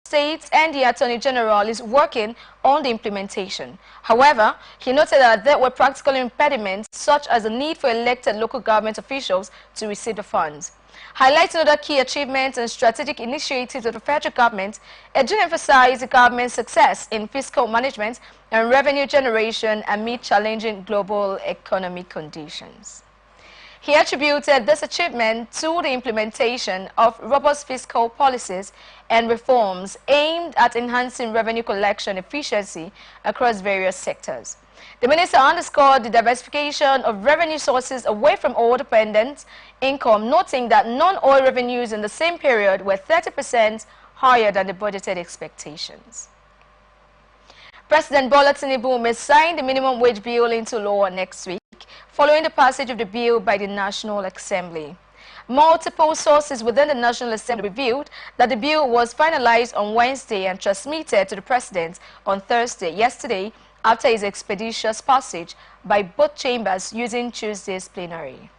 State and the Attorney General is working on the implementation. However, he noted that there were practical impediments such as the need for elected local government officials to receive the funds. Highlighting other key achievements and strategic initiatives of the federal government, Ejun emphasized the government's success in fiscal management and revenue generation amid challenging global economic conditions. He attributed this achievement to the implementation of robust fiscal policies and reforms aimed at enhancing revenue collection efficiency across various sectors. The minister underscored the diversification of revenue sources away from oil-dependent income, noting that non-oil revenues in the same period were 30% higher than the budgeted expectations. President Bola Tinubu may sign the minimum wage bill into law next week, following the passage of the bill by the National Assembly. Multiple sources within the National Assembly revealed that the bill was finalized on Wednesday and transmitted to the President on Thursday, yesterday, after his expeditious passage by both chambers using Tuesday's plenary.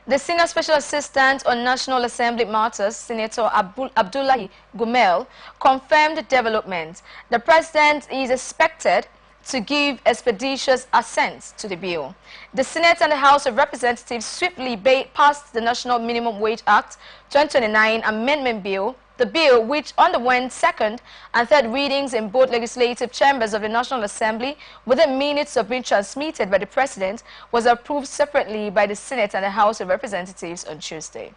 The Senior Special Assistant on National Assembly Matters, Senator Abdullahi Gumel, confirmed the development. The President is expected to give expeditious assent to the bill. The Senate and the House of Representatives swiftly passed the National Minimum Wage Act 2029 Amendment Bill. The bill, which underwent second and third readings in both legislative chambers of the National Assembly within minutes of being transmitted by the President, was approved separately by the Senate and the House of Representatives on Tuesday.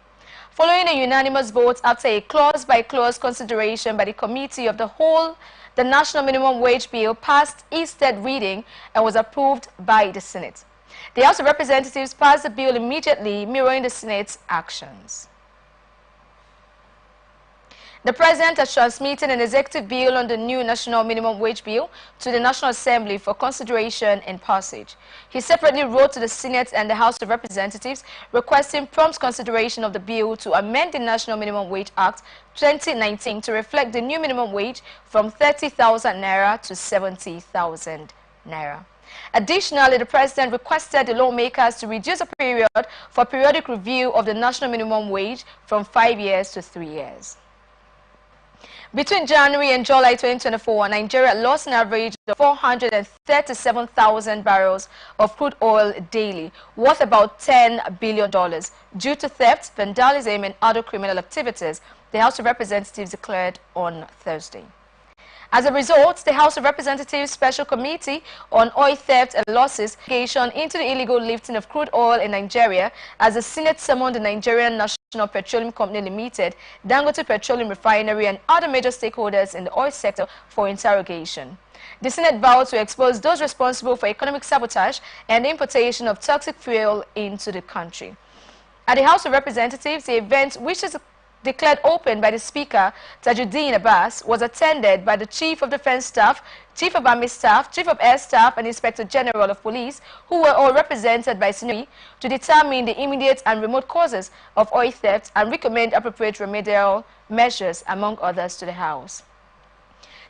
Following a unanimous vote after a clause-by-clause consideration by the Committee of the Whole, the National Minimum Wage Bill passed its third reading and was approved by the Senate. The House of Representatives passed the bill immediately, mirroring the Senate's actions. The President has transmitted an executive bill on the new National Minimum Wage Bill to the National Assembly for consideration and passage. He separately wrote to the Senate and the House of Representatives requesting prompt consideration of the bill to amend the National Minimum Wage Act 2019 to reflect the new minimum wage from 30,000 naira to 70,000 naira. Additionally, the President requested the lawmakers to reduce the period for periodic review of the national minimum wage from 5 years to 3 years. Between January and July 2024, Nigeria lost an average of 437,000 barrels of crude oil daily, worth about $10 billion, due to theft, vandalism, and other criminal activities, the House of Representatives declared on Thursday. As a result, the House of Representatives Special Committee on Oil Theft and Losses investigation into the illegal lifting of crude oil in Nigeria, as the Senate summoned the Nigerian National Petroleum Company Limited, Dangote Petroleum Refinery, and other major stakeholders in the oil sector for interrogation. The Senate vowed to expose those responsible for economic sabotage and the importation of toxic fuel into the country. At the House of Representatives, the event, which is declared open by the Speaker, Tajuddin Abbas, was attended by the Chief of Defense Staff, Chief of Army Staff, Chief of Air Staff, and Inspector General of Police, who were all represented by Sinui to determine the immediate and remote causes of oil theft and recommend appropriate remedial measures, among others, to the House.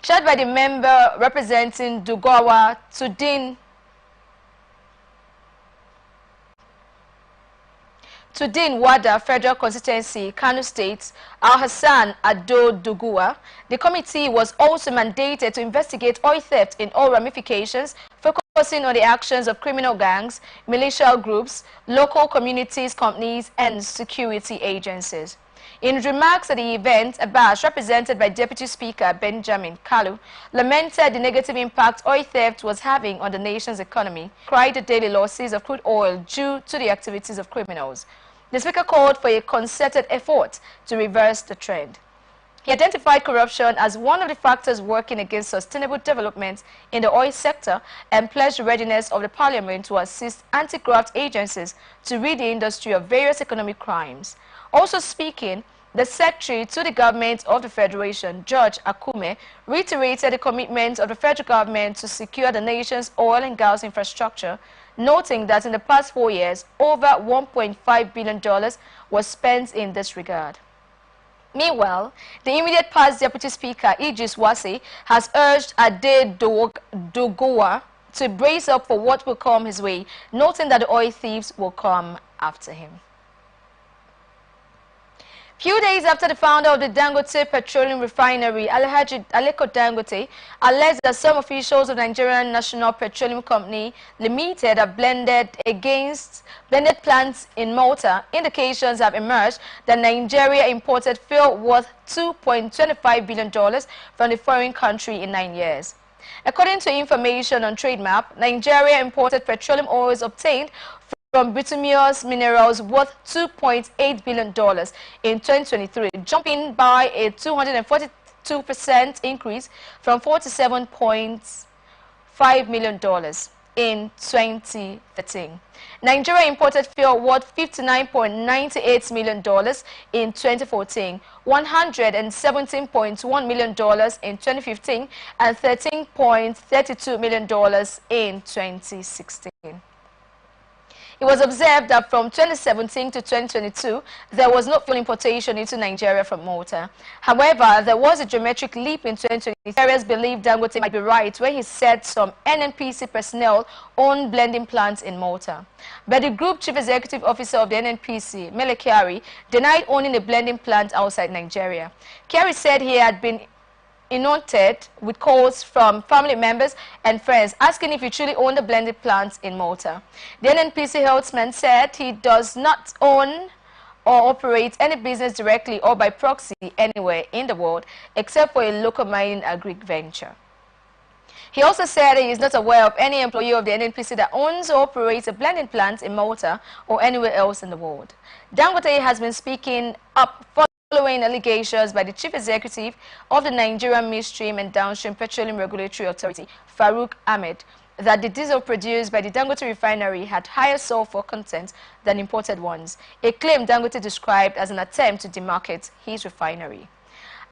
Chaired by the member representing Dugawa, Tudin Wada Federal Constituency, Kano State, Al-Hassan Ado Dugua, the committee was also mandated to investigate oil theft in all ramifications, focusing on the actions of criminal gangs, militia groups, local communities, companies, and security agencies. In remarks at the event, Abbas, represented by Deputy Speaker Benjamin Kalu, lamented the negative impact oil theft was having on the nation's economy, cried the daily losses of crude oil due to the activities of criminals. The Speaker called for a concerted effort to reverse the trend. He identified corruption as one of the factors working against sustainable development in the oil sector and pledged the readiness of the Parliament to assist anti-graft agencies to rid the industry of various economic crimes. Also speaking, the Secretary to the Government of the Federation, George Akume, reiterated the commitment of the federal government to secure the nation's oil and gas infrastructure, noting that in the past 4 years, over $1.5 billion was spent in this regard. Meanwhile, the immediate past Deputy Speaker, Idris Wase, has urged Ade Dogowa to brace up for what will come his way, noting that the oil thieves will come after him. Few days after the founder of the Dangote Petroleum Refinery, Alhaji Aliko Dangote, alleged that some officials of Nigerian National Petroleum Company Limited have blended plants in Malta, indications have emerged that Nigeria imported fuel worth $2.25 billion from the foreign country in 9 years. According to information on TradeMap, Nigeria imported petroleum oils obtained from bituminous minerals worth $2.8 billion in 2023, jumping by a 242% increase from $47.5 million in 2013. Nigeria imported fuel worth $59.98 million in 2014, $117.1 million in 2015, and $13.32 million in 2016. It was observed that from 2017 to 2022, there was no fuel importation into Nigeria from Malta. However, there was a dramatic leap in 2023. Areas believe Dangote might be right when he said some NNPC personnel own blending plants in Malta. But the group chief executive officer of the NNPC, Mele Kyari, denied owning a blending plant outside Nigeria. Kyari said he had been inundated with calls from family members and friends asking if he truly owned the blended plants in Malta. The NNPC healthman said he does not own or operate any business directly or by proxy anywhere in the world except for a local mining agri venture. He also said he is not aware of any employee of the NNPC that owns or operates a blending plant in Malta or anywhere else in the world. Dangote has been speaking up following allegations by the chief executive of the Nigerian Midstream and Downstream Petroleum Regulatory Authority, Farouk Ahmed, that the diesel produced by the Dangote refinery had higher sulfur content than imported ones, a claim Dangote described as an attempt to demarket his refinery.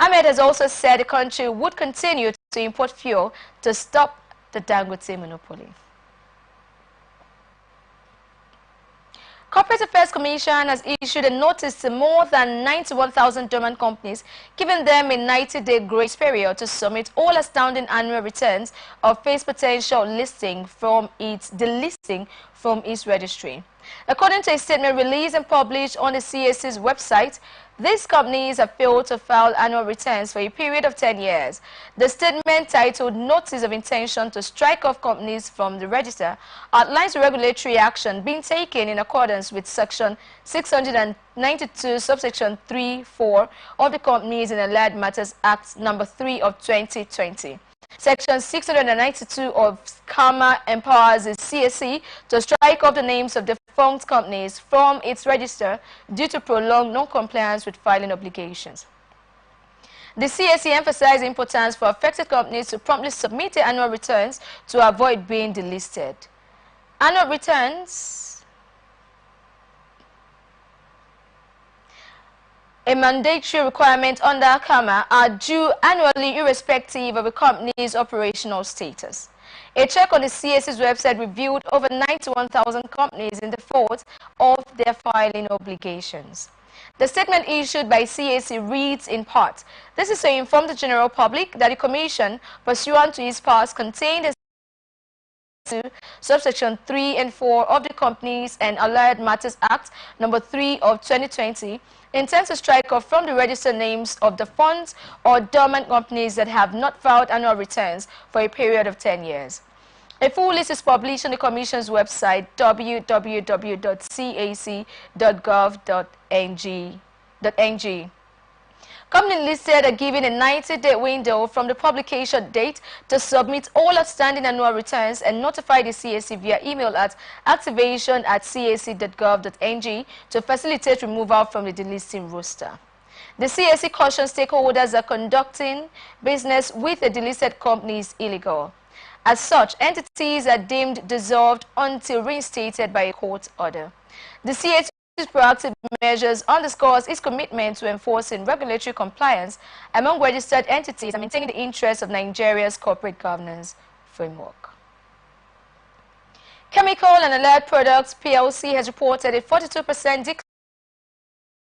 Ahmed has also said the country would continue to import fuel to stop the Dangote monopoly. Corporate Affairs Commission has issued a notice to more than 91,000 dormant companies, giving them a 90-day grace period to submit all outstanding annual returns or face potential delisting from its registry. According to a statement released and published on the CAC's website, these companies have failed to file annual returns for a period of 10 years. The statement, titled Notice of Intention to Strike Off Companies from the Register, outlines regulatory action being taken in accordance with Section 692, subsection 3(4) of the Companies in Allied Matters Act No. 3 of 2020. Section 692 of CAMA empowers the CAC to strike off the names of defunct companies from its register due to prolonged non-compliance with filing obligations. The CAC emphasized the importance for affected companies to promptly submit their annual returns to avoid being delisted. Annual returns, a mandatory requirement under CAMA, are due annually irrespective of a company's operational status. A check on the CAC's website revealed over 91,000 companies in default of their filing obligations. The statement issued by CAC reads in part, "This is to inform the general public that the Commission, pursuant to its powers contained in subsection 3 and 4 of the Companies and Allied Matters Act No. 3 of 2020, intends to strike off from the register names of the funds or dormant companies that have not filed annual returns for a period of 10 years. A full list is published on the Commission's website, www.cac.gov.ng. Companies listed are given a 90-day window from the publication date to submit all outstanding annual returns and notify the CAC via email at activation@cac.gov.ng to facilitate removal from the delisting roster. The CAC cautions stakeholders that conducting business with a delisted company is illegal. As such, entities are deemed dissolved until reinstated by a court order. The CAC proactive measures underscores its commitment to enforcing regulatory compliance among registered entities and maintaining the interests of Nigeria's corporate governance framework. Chemical and Allied Products PLC has reported a 42% decline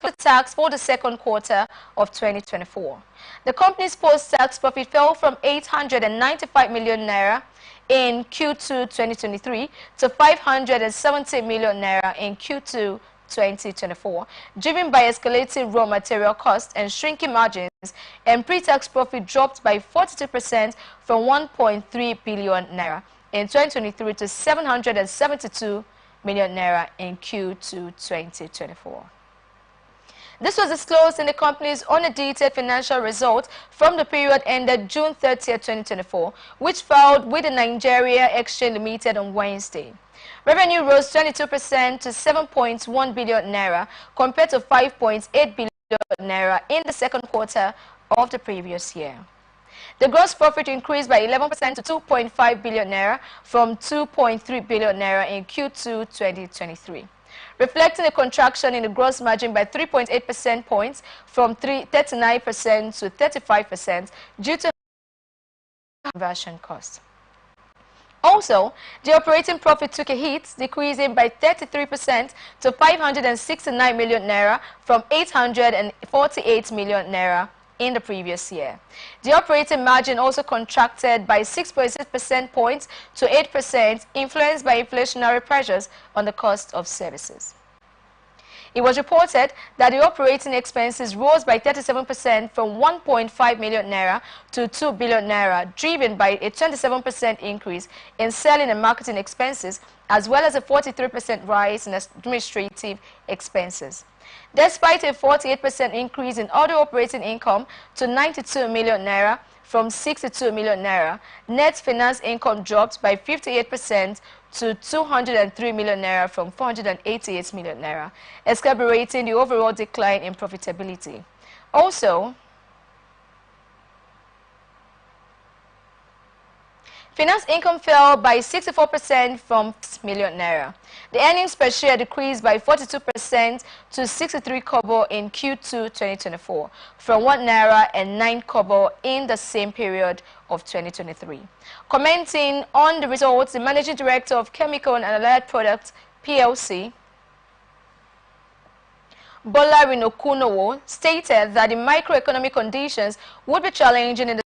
in tax for the second quarter of 2024. The company's post-tax profit fell from 895 million naira in Q2 2023 to 570 million naira in Q2 2024, driven by escalating raw material costs and shrinking margins, and pre-tax profit dropped by 42% from 1.3 billion naira in 2023 to 772 million naira in Q2 2024. This was disclosed in the company's unaudited financial results from the period ended June 30, 2024, which filed with the Nigeria Exchange Limited on Wednesday. Revenue rose 22% to 7.1 billion naira compared to 5.8 billion naira in the second quarter of the previous year. The gross profit increased by 11% to 2.5 billion naira from 2.3 billion naira in Q2 2023. Reflecting a contraction in the gross margin by 3.8 percentage points from 39% to 35% due to conversion costs. Also, the operating profit took a hit, decreasing by 33% to 569 million naira from 848 million naira in the previous year. The operating margin also contracted by 6.6 percentage points to 8%, influenced by inflationary pressures on the cost of services. It was reported that the operating expenses rose by 37% from 1.5 million naira to 2 billion naira, driven by a 27% increase in selling and marketing expenses, as well as a 43% rise in administrative expenses. Despite a 48% increase in other operating income to 92 million naira from 62 million naira, net finance income dropped by 58% to 203 million naira from 488 million naira, exacerbating the overall decline in profitability. Also, finance income fell by 64% from 6 million naira. The earnings per share decreased by 42% to 63 kobo in Q2 2024 from 1 naira and 9 kobo in the same period of 2023. Commenting on the results, the Managing Director of Chemical and Allied Products PLC, Bola Rinokunowo, stated that the microeconomic conditions would be challenging in the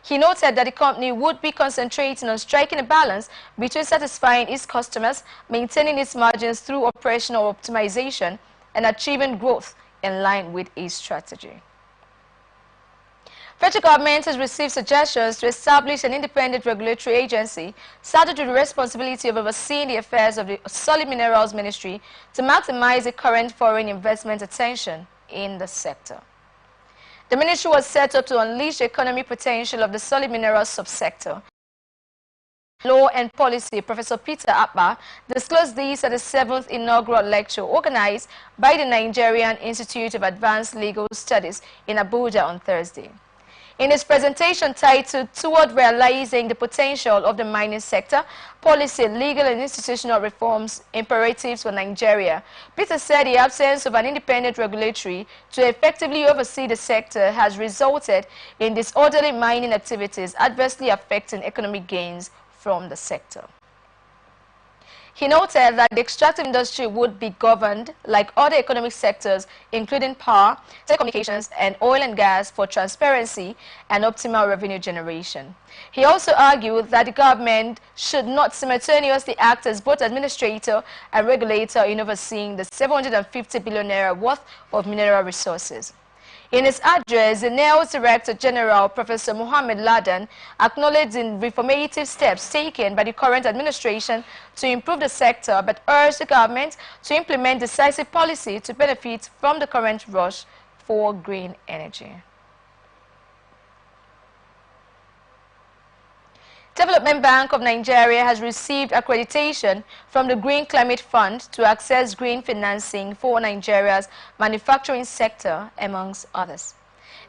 He noted that the company would be concentrating on striking a balance between satisfying its customers, maintaining its margins through operational optimization, and achieving growth in line with its strategy. Federal government has received suggestions to establish an independent regulatory agency saddled with the responsibility of overseeing the affairs of the Solid Minerals Ministry to maximize the current foreign investment attention in the sector. The ministry was set up to unleash the economic potential of the solid minerals subsector. Law and Policy Professor Peter Abba disclosed this at the 7th inaugural lecture organized by the Nigerian Institute of Advanced Legal Studies in Abuja on Thursday. In his presentation titled Toward Realizing the Potential of the Mining Sector, Policy, Legal and Institutional Reforms Imperatives for Nigeria, Peter said the absence of an independent regulatory to effectively oversee the sector has resulted in disorderly mining activities adversely affecting economic gains from the sector. He noted that the extractive industry would be governed like other economic sectors, including power, telecommunications, and oil and gas, for transparency and optimal revenue generation. He also argued that the government should not simultaneously act as both administrator and regulator in overseeing the 750 billion naira worth of mineral resources. In his address, the NEL's Director General, Professor Mohammed Laden, acknowledged the reformative steps taken by the current administration to improve the sector, but urged the government to implement decisive policy to benefit from the current rush for green energy. Development Bank of Nigeria has received accreditation from the Green Climate Fund to access green financing for Nigeria's manufacturing sector, amongst others.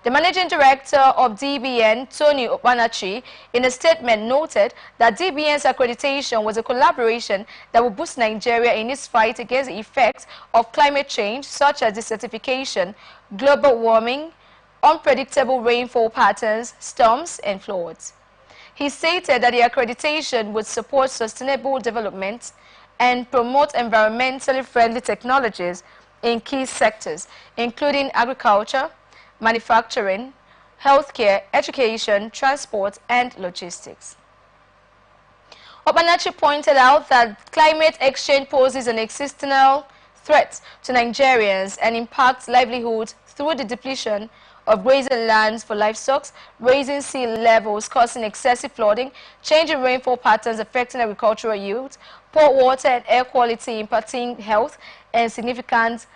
The Managing Director of DBN, Tony Opanachi, in a statement noted that DBN's accreditation was a collaboration that will boost Nigeria in its fight against the effects of climate change, such as desertification, global warming, unpredictable rainfall patterns, storms, and floods. He stated that the accreditation would support sustainable development and promote environmentally friendly technologies in key sectors, including agriculture, manufacturing, healthcare, education, transport, and logistics. Opanachi pointed out that climate exchange poses an existential threat to Nigerians and impacts livelihoods through the depletion of grazing lands for livestock, raising sea levels causing excessive flooding, changing rainfall patterns affecting agricultural yields, poor water and air quality impacting health, and significant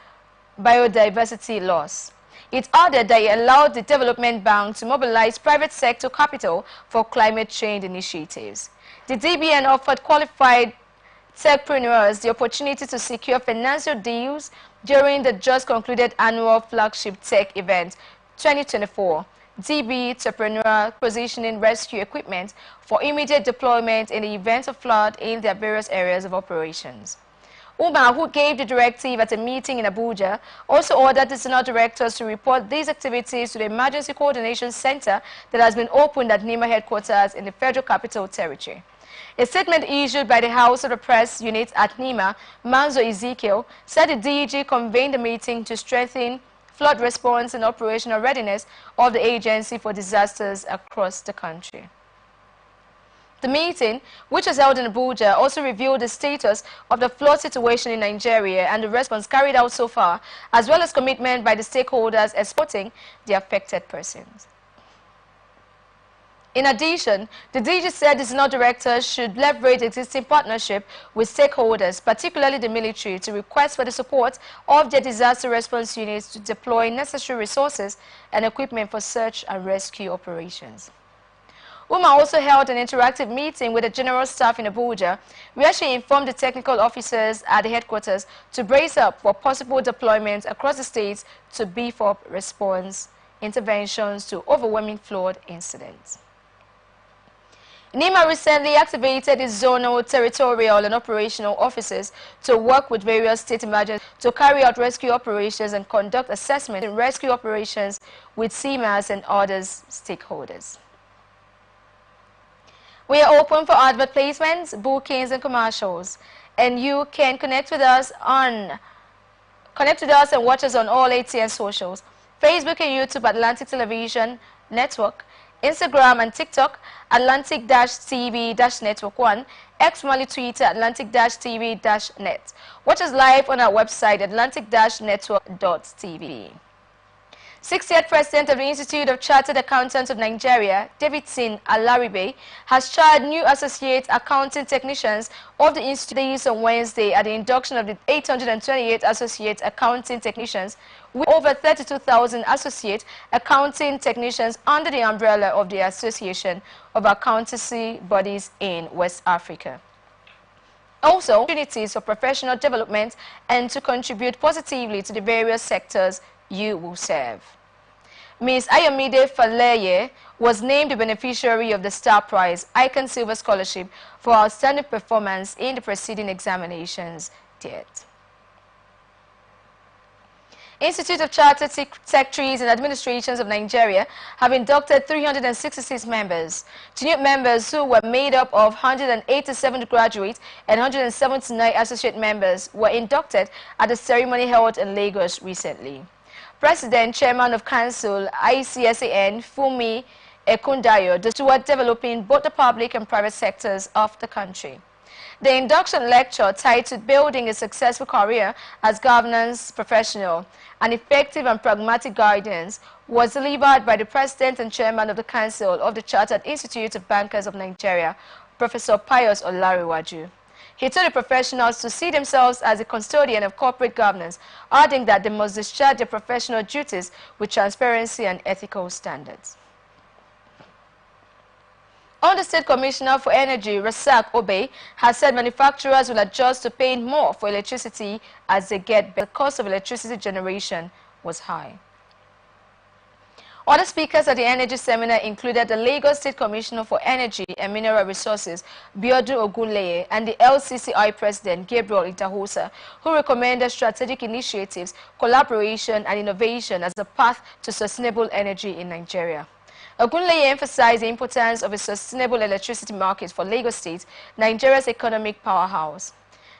biodiversity loss. It added that it allowed the Development Bank to mobilize private sector capital for climate change initiatives. The DBN offered qualified techpreneurs the opportunity to secure financial deals during the just concluded annual flagship tech event 2024, DB Entrepreneur Positioning Rescue Equipment for immediate deployment in the event of flood in their various areas of operations. Umar, who gave the directive at a meeting in Abuja, also ordered the zonal directors to report these activities to the Emergency Coordination Center that has been opened at NEMA headquarters in the Federal Capital Territory. A statement issued by the House of the Press unit at NEMA, Manzo Ezekiel, said the DEG convened the meeting to strengthen flood response and operational readiness of the agency for disasters across the country. The meeting, which was held in Abuja, also revealed the status of the flood situation in Nigeria and the response carried out so far, as well as commitment by the stakeholders escorting the affected persons. In addition, the DG said the zonal directors should leverage existing partnership with stakeholders, particularly the military, to request for the support of their disaster response units to deploy necessary resources and equipment for search and rescue operations. Uma also held an interactive meeting with the general staff in Abuja, where she informed the technical officers at the headquarters to brace up for possible deployments across the states to beef up response interventions to overwhelming flood incidents. NEMA recently activated its zonal, territorial and operational offices to work with various state emergencies to carry out rescue operations and conduct assessment in rescue operations with CMAS and other stakeholders. We are open for advert placements, bookings and commercials, and you can connect with us and watch us on all ATN socials, Facebook and YouTube, Atlantic Television Network, Instagram and TikTok, Atlantic-TV-Network 1, X formerly Twitter, Atlantic-TV-Net. Watch us live on our website, Atlantic-Network.tv. 60th President of the Institute of Chartered Accountants of Nigeria, Davidson Alaribe, has charged new associate accounting technicians of the institute on Wednesday at the induction of the 828 associate accounting technicians, with over 32,000 associate accounting technicians under the umbrella of the Association of Accountancy Bodies in West Africa. Also, opportunities for professional development and to contribute positively to the various sectors you will serve. Ms. Ayomide Faleye was named the beneficiary of the Star Prize Icon Silver Scholarship for outstanding performance in the preceding examinations did. Institute of Chartered Secretaries and Administrations of Nigeria have inducted 366 members. Tenured members who were made up of 187 graduates and 179 associate members were inducted at the ceremony held in Lagos recently. President, Chairman of Council, ICSAN, Fumi Ekundayo, toward developing both the public and private sectors of the country. The induction lecture, titled Building a Successful Career as Governance Professional, an Effective and Pragmatic Guidance, was delivered by the President and Chairman of the Council of the Chartered Institute of Bankers of Nigeria, Professor Pius Olariwaju. He told the professionals to see themselves as a custodian of corporate governance, adding that they must discharge their professional duties with transparency and ethical standards. The State Commissioner for Energy, Rasak Obey, has said manufacturers will adjust to paying more for electricity as they get better. The cost of electricity generation was high. Other speakers at the energy seminar included the Lagos State Commissioner for Energy and Mineral Resources, Biodun Ogunleye, and the LCCI President, Gabriel Itahosa, who recommended strategic initiatives, collaboration and innovation as a path to sustainable energy in Nigeria. Ogunleye emphasized the importance of a sustainable electricity market for Lagos State, Nigeria's economic powerhouse.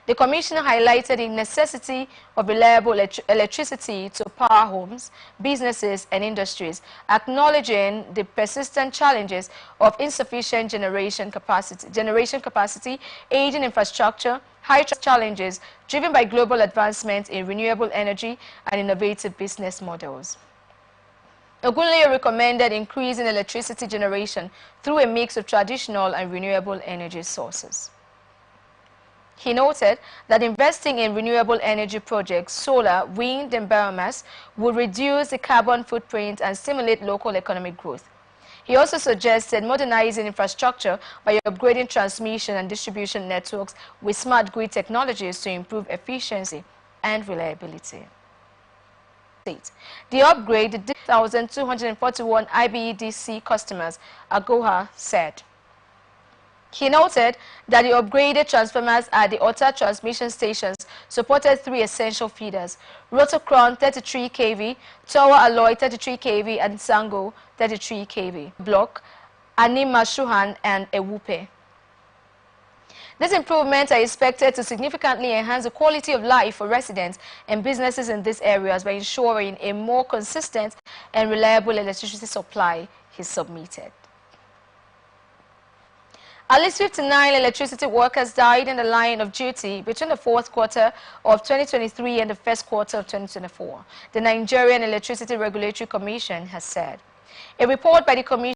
The Commissioner highlighted the necessity of reliable electricity to power homes, businesses and industries, acknowledging the persistent challenges of insufficient generation capacity, aging infrastructure, high challenges driven by global advancements in renewable energy and innovative business models. Ogunleye recommended increasing electricity generation through a mix of traditional and renewable energy sources. He noted that investing in renewable energy projects, solar, wind and biomass would reduce the carbon footprint and stimulate local economic growth. He also suggested modernizing infrastructure by upgrading transmission and distribution networks with smart grid technologies to improve efficiency and reliability. The upgrade, the 1,241 IBEDC customers, Agoha said. He noted that the upgraded transformers at the Ota transmission stations supported 3 essential feeders: Rotocron 33 kV, Tower Alloy 33 kV, and Sango 33 kV. Block, Anima Shuhan, and Ewupe. These improvements are expected to significantly enhance the quality of life for residents and businesses in these areas by ensuring a more consistent and reliable electricity supply, he submitted. At least 59 electricity workers died in the line of duty between the fourth quarter of 2023 and the first quarter of 2024, the Nigerian Electricity Regulatory Commission has said. A report by the Commission